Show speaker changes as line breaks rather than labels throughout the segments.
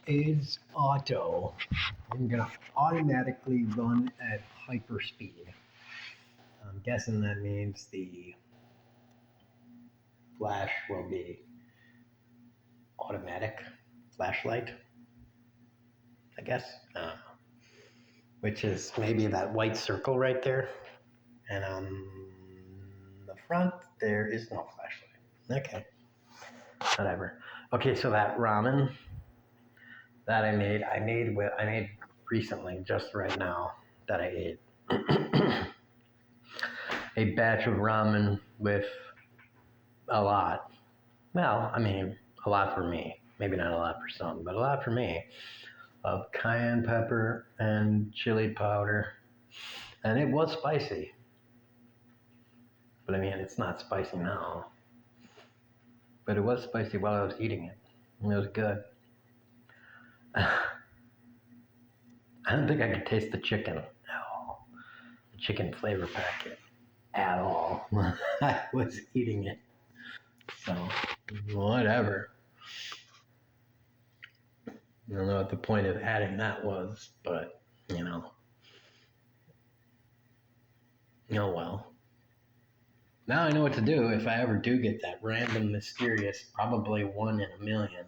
Is auto. I'm gonna automatically run at hyperspeed. I'm guessing that means the flash will be automatic flashlight, I guess. Which is maybe that white circle right there. And on the front, there is no flashlight. Okay, whatever. Okay, so that ramen that I made recently, just right now, that I ate. A batch of ramen with a lot. Well, I mean, a lot for me. Maybe not a lot for some, but a lot for me. Of cayenne pepper and chili powder. And it was spicy. But I mean, it's not spicy now. But it was spicy while I was eating it. And it was good. I don't think I could taste the chicken at all. The chicken flavor packet at all when I was eating it. So, whatever. I don't know what the point of adding that was, but, oh well. Now I know what to do if I ever do get that random, mysterious, probably 1 in a million,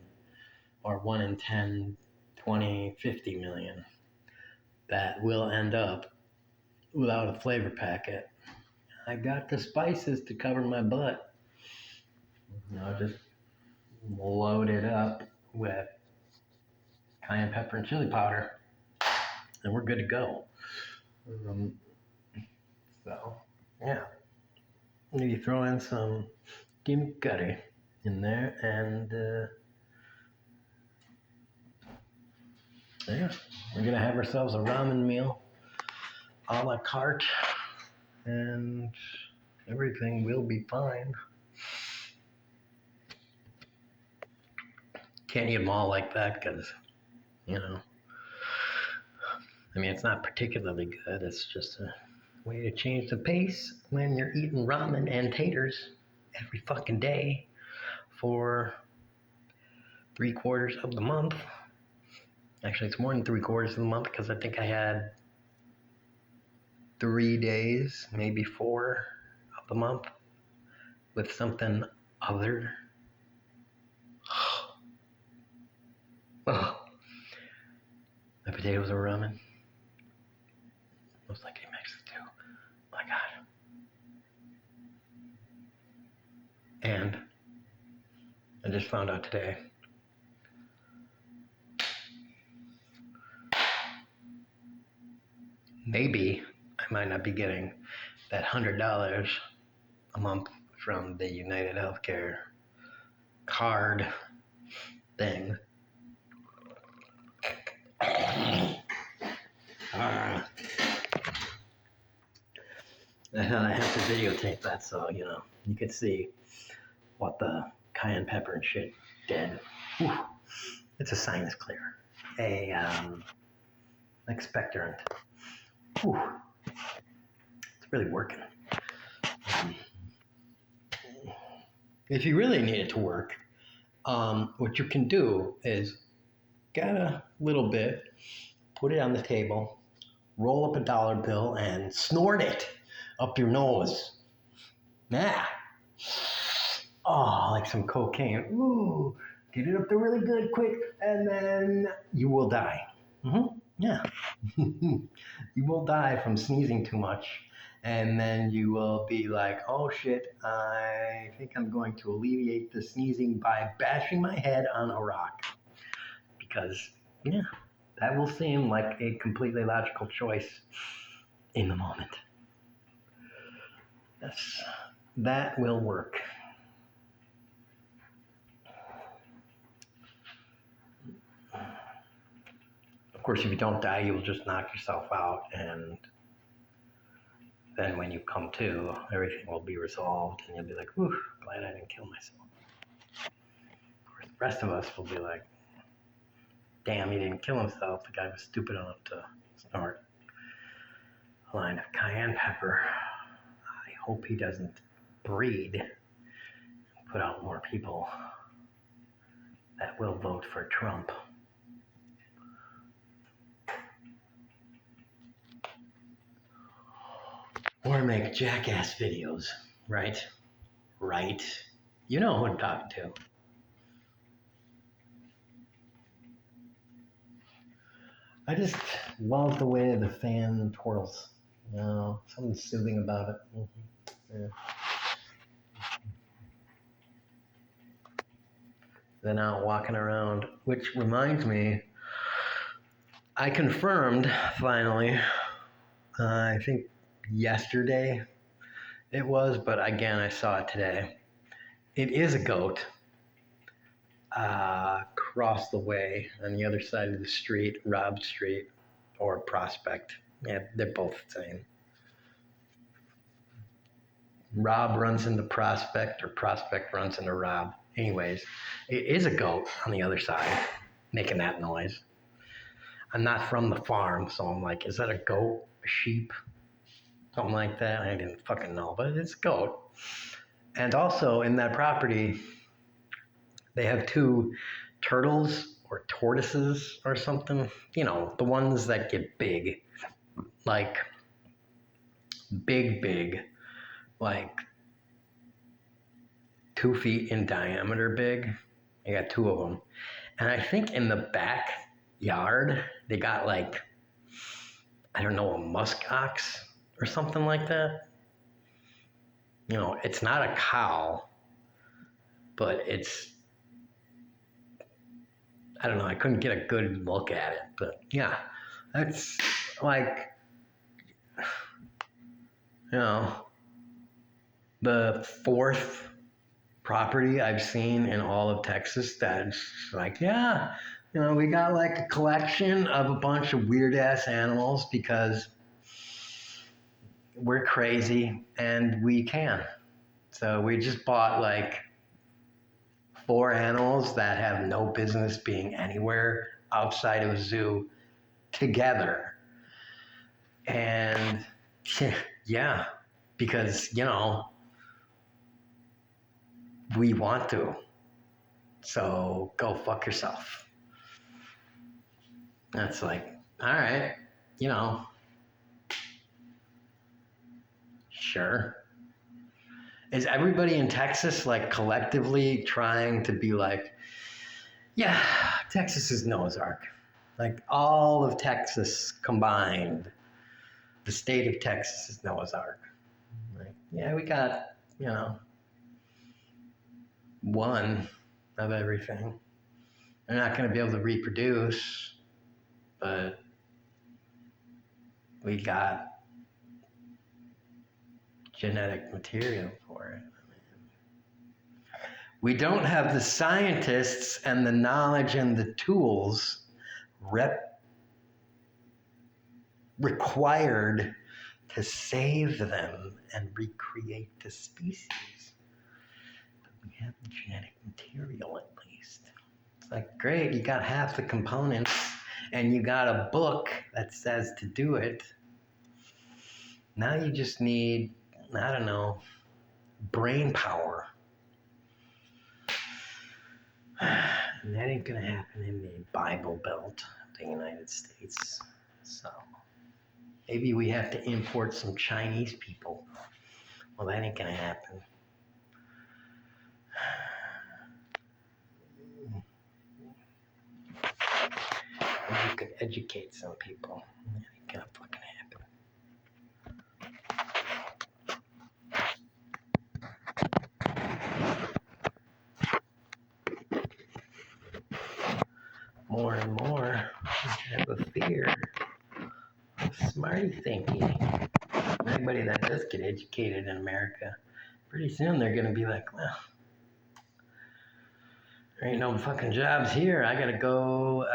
or 1 in 10, 20, 50 million, that will end up without a flavor packet. I got the spices to cover my butt. I'll just load it up with cayenne pepper and chili powder, and we're good to go. So, yeah. Maybe throw in some gimp curry in there, and yeah, we're gonna have ourselves a ramen meal a la carte, and everything will be fine. Can't eat them all like that because, I mean, it's not particularly good. It's just a way to change the pace when you're eating ramen and taters every fucking day for 3/4 of the month. Actually, it's more than 3/4 of the month because I think I had 3 days, maybe 4 of the month with something other. Oh, the potatoes are ramen. Looks like he mixes too. My God. And I just found out today. Maybe I might not be getting that $100 a month from the United Healthcare card thing. And I have to videotape that so, you could see what the cayenne pepper and shit did. Whew. It's a sinus clear. Expectorant. Whew. It's really working. If you really need it to work, what you can do is get a little bit, put it on the table, roll up a dollar bill, and snort it up your nose. Yeah. Oh, like some cocaine. Ooh, get it up there really good, quick, and then you will die. Mm-hmm. Yeah. You will die from sneezing too much. And then you will be like, oh shit, I think I'm going to alleviate the sneezing by bashing my head on a rock. Because, yeah, that will seem like a completely logical choice in the moment. Yes, that will work. Of course, if you don't die, you will just knock yourself out, and then when you come to, everything will be resolved, and you'll be like, whew, glad I didn't kill myself. Of course, the rest of us will be like, damn, he didn't kill himself. The guy was stupid enough to snort a line of cayenne pepper. I hope he doesn't breed and put out more people that will vote for Trump. or make jackass videos, right? Right. You know who I'm talking to. I just love the way the fan twirls. You know, something soothing about it. Mm-hmm. Yeah. Then out walking around, which reminds me, I confirmed finally, I think yesterday it was, but again, I saw it today. It is a goat across the way on the other side of the street, Robb Street or Prospect. Yeah, they're both the same. Robb runs into Prospect or Prospect runs into Robb. Anyways, it is a goat on the other side making that noise. I'm not from the farm, so I'm like, is that a goat, a sheep, something like that? I didn't fucking know, but it's a goat. And also in that property, they have two turtles or tortoises or something. You know, the ones that get big, like big, like 2 feet in diameter big. I got two of them. And I think in the backyard, they got like, I don't know, a musk ox or something like that. You know, it's not a cow, but it's, I don't know, I couldn't get a good look at it. But yeah, that's like, you know, the fourth property I've seen in all of Texas that's like, yeah, you know, we got like a collection of a bunch of weird ass animals because we're crazy and we can. So we just bought like 4 animals that have no business being anywhere outside of a zoo together. And yeah, because, you know, we want to. So go fuck yourself. That's like, all right, you know, sure. Is everybody in Texas like collectively trying to be like, yeah, Texas is Noah's Ark. Like all of Texas combined, the state of Texas is Noah's Ark. Like, yeah, we got, you know, one of everything. They're not going to be able to reproduce, but we got genetic material for it. We don't have the scientists and the knowledge and the tools required to save them and recreate the species. But we have the genetic material at least. It's like, great, you got half the components and you got a book that says to do it. Now you just need, I don't know, brain power. And that ain't gonna happen in the Bible Belt of the United States. So maybe we have to import some Chinese people. Well, that ain't gonna happen. Maybe you could educate some people. That ain't gonna fucking happen. More and more, I have a fear of smarty thinking. Anybody that does get educated in America, pretty soon they're gonna be like, well, there ain't no fucking jobs here. I gotta go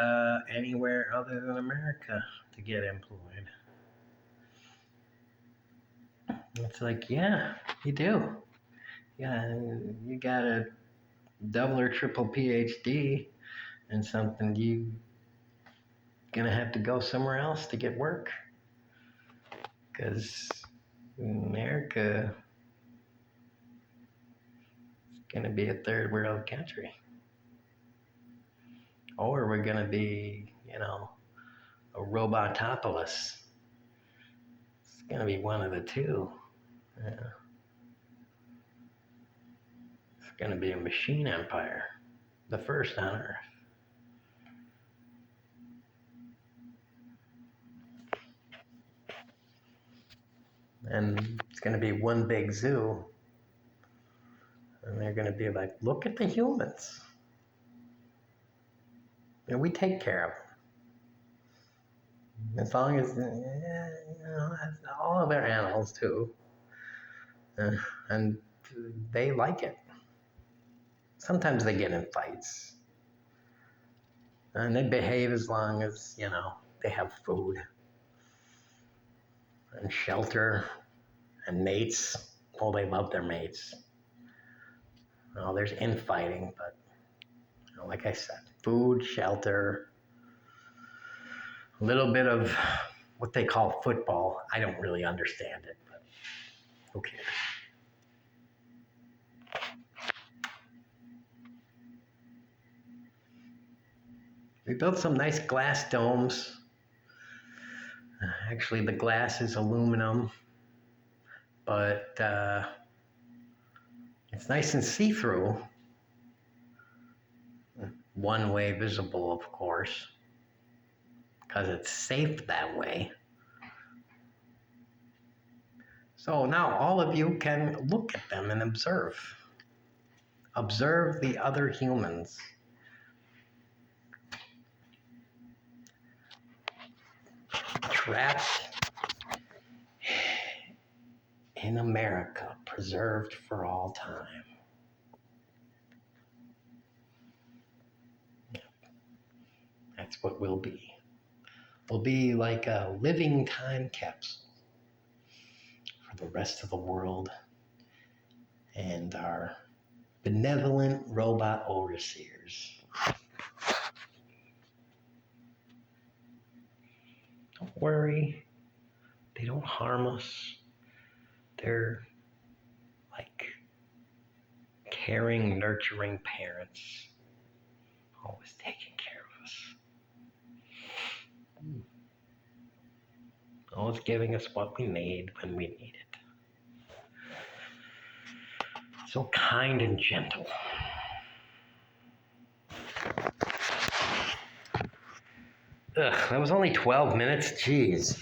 anywhere other than America to get employed. It's like, yeah, you do. Yeah, you got a double or triple PhD in something. You gonna have to go somewhere else to get work. Because America is gonna be a third world country. Or we're gonna be, you know, a robotopolis. It's gonna be one of the two. Yeah. It's going to be a machine empire, the first on Earth. And it's going to be one big zoo. And they're going to be like, look at the humans. And we take care of them. As long as, all of their animals too. And they like it. Sometimes they get in fights. And they behave as long as, they have food and shelter and mates. Oh, they love their mates. Oh, there's infighting, but like I said, food, shelter, a little bit of what they call football. I don't really understand it, but who cares? We built some nice glass domes. Actually, the glass is aluminum, but it's nice and see-through. One way visible, of course, because it's safe that way. So now all of you can look at them and observe. Observe the other humans. Trapped in America, preserved for all time. That's what we'll be. We'll be like a living time capsule for the rest of the world and our benevolent robot overseers. Don't worry, they don't harm us. They're like caring, nurturing parents, always taking care of us. Always giving us what we need when we need it. So kind and gentle. Ugh, that was only 12 minutes. Jeez.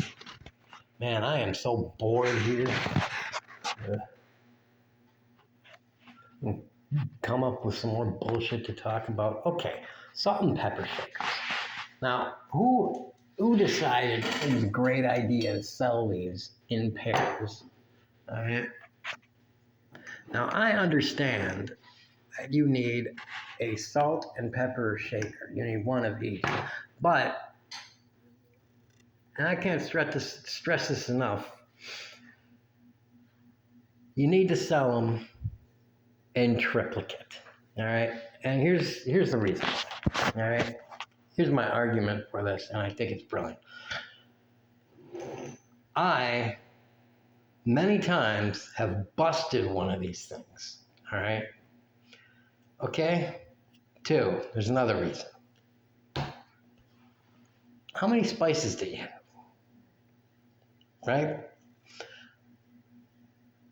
Man, I am so bored here. Come up with some more bullshit to talk about. Okay, salt and pepper shakers. Now, who decided it was a great idea to sell these in pairs? All right. Now, I understand that you need a salt and pepper shaker. You need one of each. But, and I can't stress this enough, you need to sell them in triplicate. All right? And here's the reason why. All right? Here's my argument for this, and I think it's brilliant. I, many times, have busted one of these things. All right? Okay? 2, there's another reason. How many spices do you have? Right?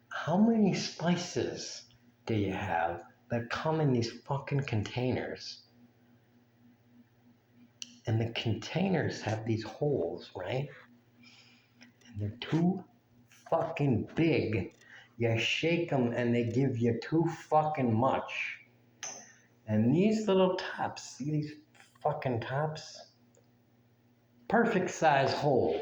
How many spices do you have that come in these fucking containers? And the containers have these holes, right? And they're too fucking big. You shake them and they give you too fucking much. And these little tops, see these fucking tops? Perfect size hole.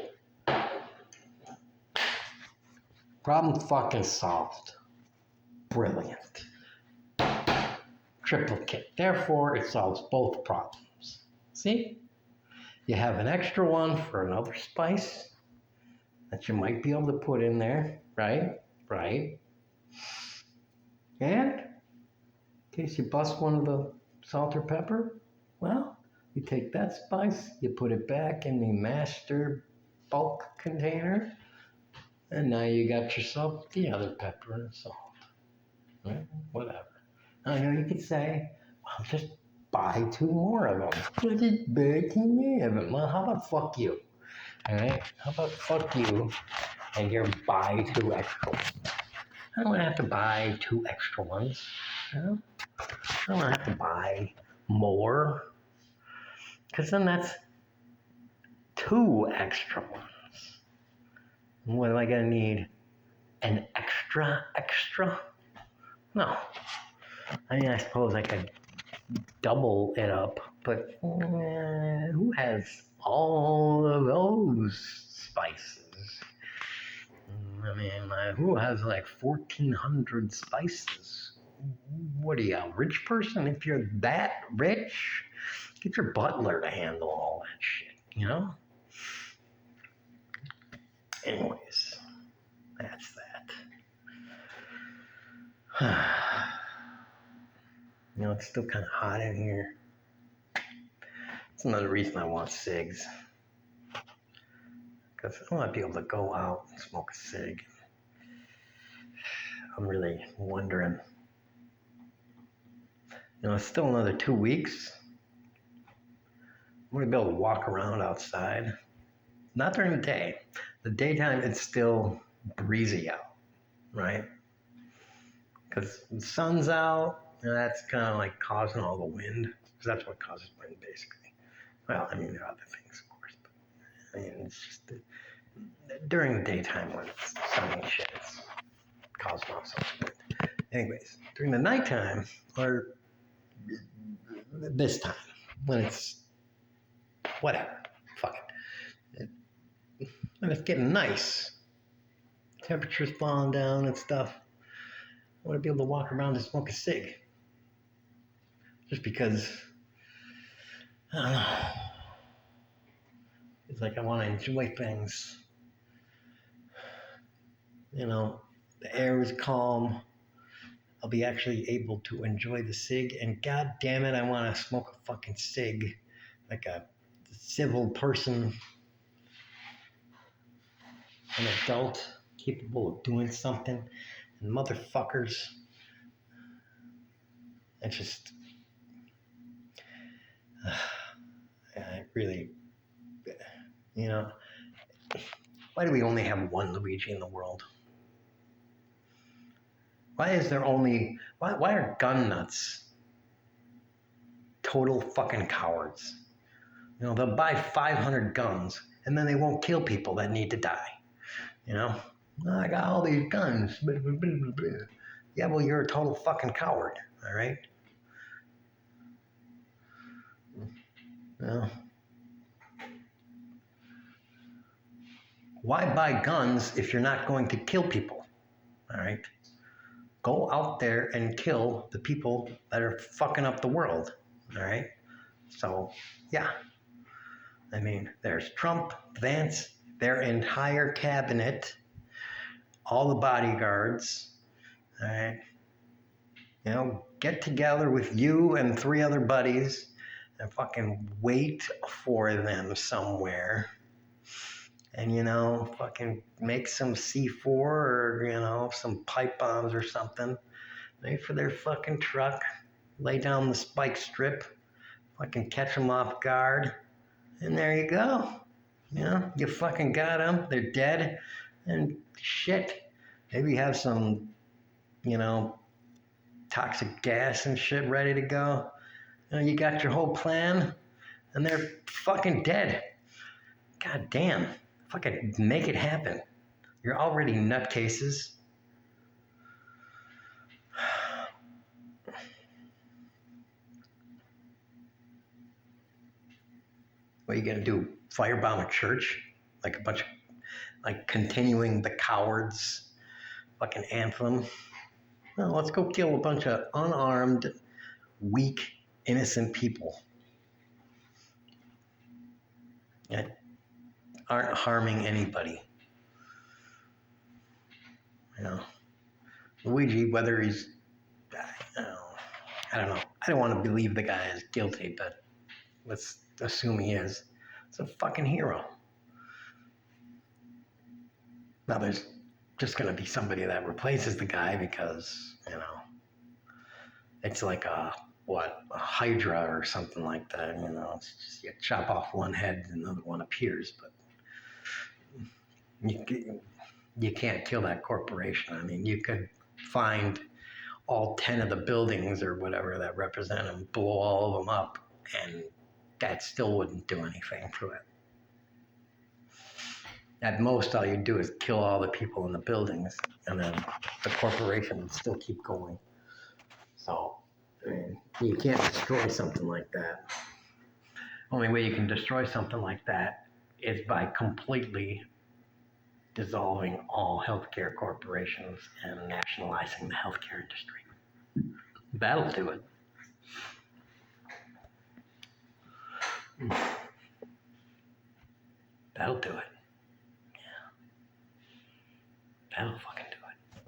Problem fucking solved. Brilliant. Triplicate. Therefore, it solves both problems. See? You have an extra one for another spice that you might be able to put in there, right? Right. And in case you bust one of the salt or pepper, well, you take that spice, you put it back in the master bulk container, and now you got yourself the other pepper and salt. Right? Whatever. I know you could say, well, just buy 2 more of them. Just buy 2 more of them. Well, how about fuck you? All right? How about fuck you and your buy 2 extra? I don't want to have to buy 2 extra ones. You know? I don't want to have to buy more. Because then that's 2 extra ones. What am I going to need? An extra? No. I mean, I suppose I could double it up, but who has all of those spices? I mean, who has like 1,400 spices? What are you, a rich person? If you're that rich, get your butler to handle all that shit, you know? Anyways, that's that. You know, it's still kind of hot in here. It's another reason I want cigs. Because I want to be able to go out and smoke a cig. I'm really wondering. You know, it's still another 2 weeks. I'm going to be able to walk around outside. Not during the day. The daytime, it's still breezy out, right? Because the sun's out, and that's kind of like causing all the wind. Because that's what causes wind, basically. Well, I mean, there are other things, of course. But, I mean, it's just during the daytime when it's sunny and shit, it's causing all sorts of wind. Anyways, during the nighttime, or this time, when it's whatever, fuck it. When it's getting nice, temperature's falling down and stuff, I want to be able to walk around and smoke a cig. Just because, I don't know, it's like I want to enjoy things. You know, the air is calm. I'll be actually able to enjoy the cig, and god damn it, I want to smoke a fucking cig like a civil person, an adult capable of doing something, and motherfuckers, it's just, I really, you know, why do we only have one Luigi in the world? Why are gun nuts total fucking cowards? You know, they'll buy 500 guns and then they won't kill people that need to die. You know, I got all these guns. Yeah, well, you're a total fucking coward, all right? You know? Why buy guns if you're not going to kill people, all right? Go out there and kill the people that are fucking up the world, all right? So, yeah. I mean, there's Trump, Vance, their entire cabinet, all the bodyguards, all right? You know, get together with you and 3 other buddies and fucking wait for them somewhere. And, you know, fucking make some C4 or, you know, some pipe bombs or something. Wait for their fucking truck, lay down the spike strip, fucking catch them off guard, and there you go. You know, you fucking got them, they're dead, and shit. Maybe have some, you know, toxic gas and shit ready to go. You know, you got your whole plan, and they're fucking dead. God damn. Fucking make it happen. You're already nutcases. What are you gonna do? Firebomb a church? Like a bunch of, like continuing the cowards fucking anthem? No, let's go kill a bunch of unarmed, weak, innocent people that aren't harming anybody. You know, Luigi, whether he's, I don't know. I don't want to believe the guy is guilty, but let's assume he is. He's a fucking hero. Now there's just going to be somebody that replaces the guy because, you know, it's like a hydra or something like that. You know, it's just you chop off one head and another one appears, but you can't kill that corporation. I mean, you could find all 10 of the buildings or whatever that represent them, blow all of them up, and that still wouldn't do anything to it. At most, all you do is kill all the people in the buildings, and then the corporation would still keep going. So, I mean, you can't destroy something like that. Only way you can destroy something like that is by completely dissolving all healthcare corporations and nationalizing the healthcare industry. That'll do it. That'll do it. Yeah. That'll fucking do it.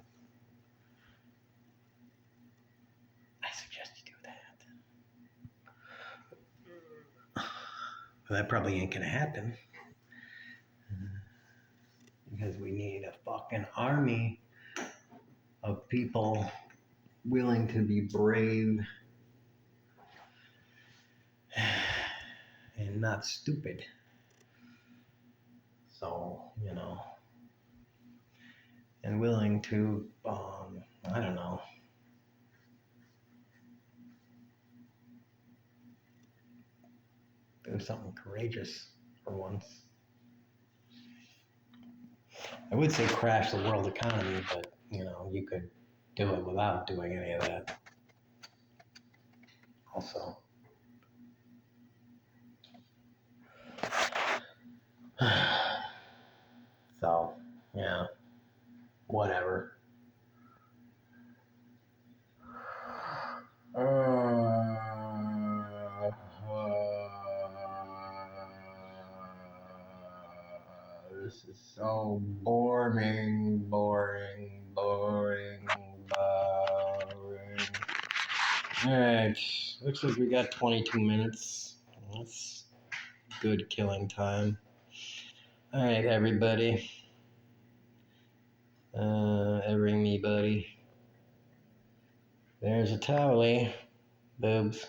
I suggest you do that. But that probably ain't gonna happen. Because we need a fucking army of people willing to be brave and not stupid. So, and willing to, I don't know, do something courageous for once. I would say crash the world economy, but, you could do it without doing any of that. Also. So, yeah, whatever. This is so boring. Alright, looks like we got 22 minutes. That's good killing time. Alright, everybody. Every me buddy. There's a towel, boobs.